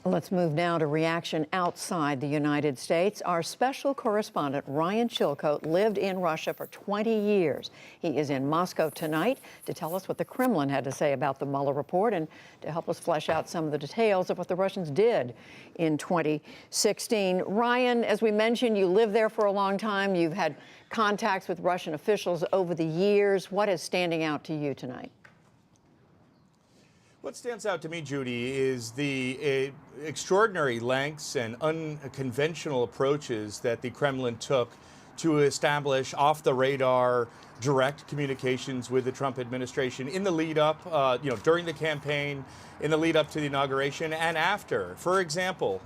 Let's move now to reaction outside the United States. Our special correspondent, Ryan Chilcote, lived in Russia for 20 years. He is in Moscow tonight to tell us what the Kremlin had to say about the Mueller report and to help us flesh out some of the details of what the Russians did in 2016. Ryan, as we mentioned, you lived there for a long time. You've had contacts with Russian officials over the years. What is standing out to you tonight? What stands out to me, Judy, is the extraordinary lengths and unconventional approaches that the Kremlin took to establish off-the-radar direct communications with the Trump administration in the lead-up, during the campaign, in the lead-up to the inauguration, and after. For example,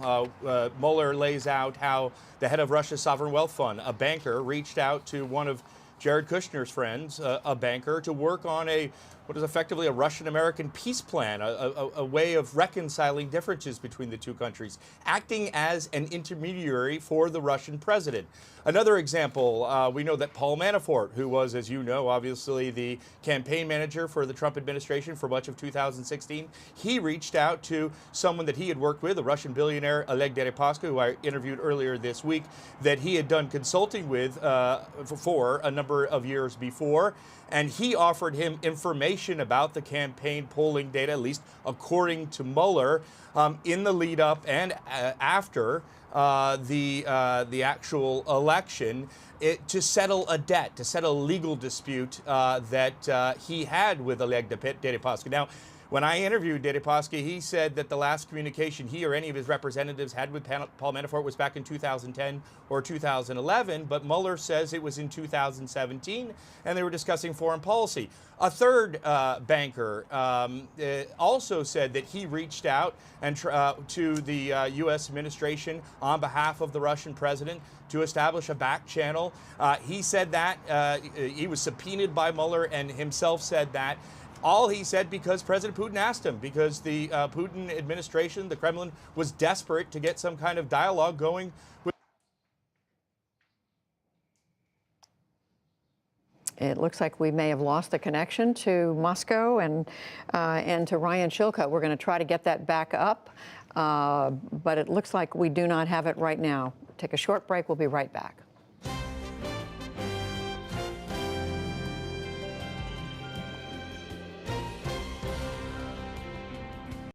Mueller lays out how the head of Russia's sovereign wealth fund, a banker, reached out to one of Jared Kushner's friends, a banker, to work on what is effectively a Russian-American peace plan, a way of reconciling differences between the two countries, acting as an intermediary for the Russian president. Another example, we know that Paul Manafort, who was, as you know, obviously the campaign manager for the Trump administration for much of 2016, he reached out to someone that he had worked with, a Russian billionaire, Oleg Deripaska, who I interviewed earlier this week, that he had done consulting with for a number of years before. And he offered him information about the campaign polling data, at least according to Mueller, in the lead up and after the actual election, to settle a debt, to settle a legal dispute that he had with Oleg Deripaska. Now, when I interviewed Deripaska, he said that the last communication he or any of his representatives had with Paul Manafort was back in 2010 or 2011, but Mueller says it was in 2017, and they were discussing foreign policy. A third banker also said that he reached out and to the U.S. administration on behalf of the Russian president to establish a back channel. He said that he was subpoenaed by Mueller and himself said that. All he said because President Putin asked him, because the Putin administration, the Kremlin, was desperate to get some kind of dialogue going with. It looks like we may have lost the connection to Moscow and to Ryan Chilcote. We're going to try to get that back up, but it looks like we do not have it right now. Take a short break. We'll be right back.